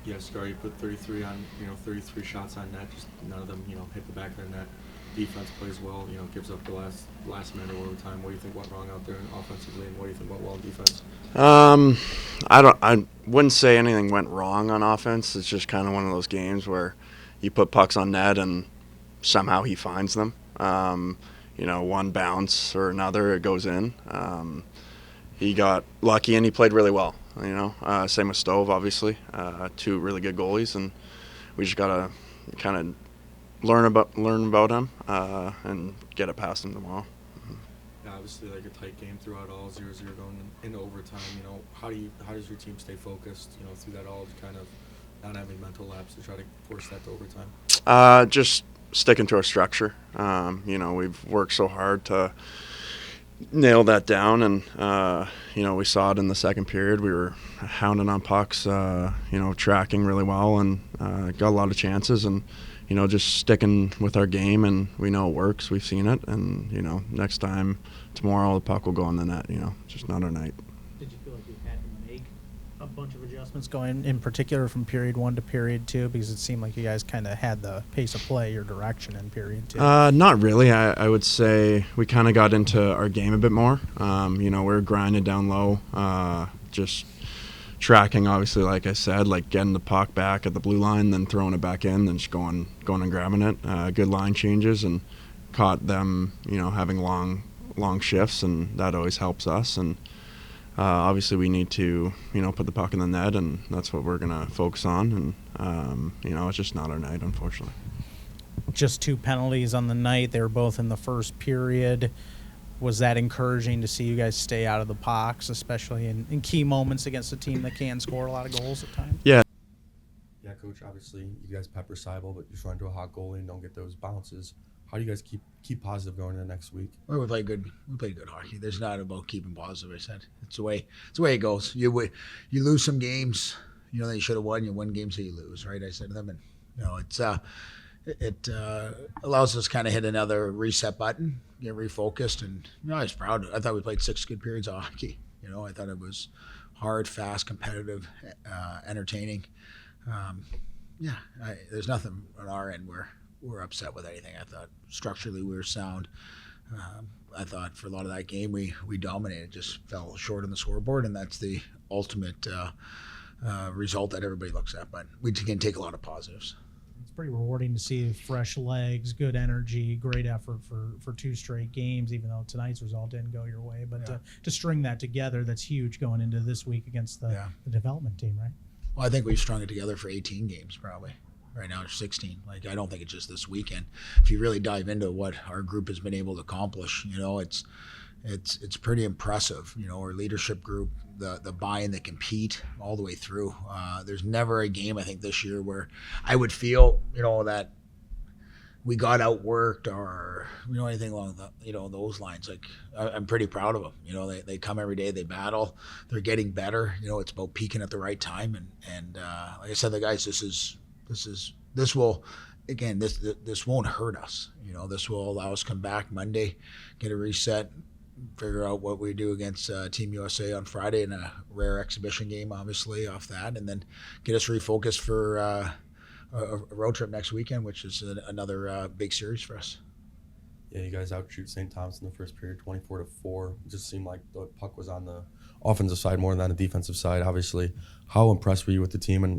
Yeah, Star, you put 33 on, 33 shots on net. Just none of them, hit the back of the net. Defense plays well, gives up the last minute or overtime. What do you think went wrong out there offensively, and what do you think went well in defense? Um, I wouldn't say anything went wrong on offense. It's just kind of one of those games where you put pucks on net and somehow he finds them. One bounce or another, it goes in. He got lucky and he played really well. Same with Stove, obviously. Two really good goalies, and we just gotta kind of learn about him and get it past him tomorrow. Yeah, obviously, like a tight game throughout all 0-0 going into overtime. How does your team stay focused? Through that all, to kind of not having mental lapse to try to force that to overtime. Just sticking to our structure. We've worked so hard to nail that down, and we saw it in the second period. We were hounding on pucks, tracking really well, and got a lot of chances, and just sticking with our game, and we know it works. We've seen it, and next time, tomorrow, the puck will go in the net. Just not our night. Did you feel like you had to make a bunch of adjustments going in particular from period 1 to period 2? Because it seemed like you guys kind of had the pace of play, your direction in period 2. Not really. I would say we kind of got into our game a bit more. We're grinding down low, just tracking, obviously, like I said, like getting the puck back at the blue line, then throwing it back in, then just going and grabbing it. Good line changes, and caught them, having long shifts, and that always helps us. And obviously, we need to, put the puck in the net, and that's what we're gonna focus on. And it's just not our night, unfortunately. Just 2 penalties on the night. They were both in the first period. Was that encouraging to see you guys stay out of the box, especially in key moments against a team that can score a lot of goals at times? Yeah. Yeah, coach. Obviously, you guys pepper Seibel, but you run into a hot goalie and don't get those bounces. How do you guys keep positive going into next week? Well, we played good. We played good hockey. There's not about keeping positive. I said it's the way. It's the way it goes. You lose some games. That you should have won. You win games that you lose. Right? I said to them, and it allows us kind of hit another reset button, get refocused, and I was proud. I thought we played 6 good periods of hockey. I thought it was hard, fast, competitive, entertaining. There's nothing on our end where we're upset with anything. I thought structurally we were sound. I thought for a lot of that game we dominated, just fell short on the scoreboard, and that's the ultimate result that everybody looks at. But we can take a lot of positives. It's pretty rewarding to see fresh legs, good energy, great effort for 2 straight games, even though tonight's result didn't go your way. But to string that together, that's huge going into this week against the development team, right? Well, I think we've strung it together for 18 games probably. Right now it's 16. Like, I don't think it's just this weekend. If you really dive into what our group has been able to accomplish, it's pretty impressive. Our leadership group, the buy-in, the compete all the way through. There's never a game, I think, this year where I would feel, that we got outworked or anything along those lines. Like, I'm pretty proud of them. They come every day, they battle, they're getting better. It's about peaking at the right time, and like I said, the guys, this will, again, this won't hurt us. This will allow us to come back Monday, get a reset, figure out what we do against Team USA on Friday in a rare exhibition game, obviously, off that, and then get us refocused for a road trip next weekend, which is another big series for us. Yeah, you guys outshoot St. Thomas in the first period, 24-4. It just seemed like the puck was on the offensive side more than on the defensive side. Obviously, how impressed were you with the team, and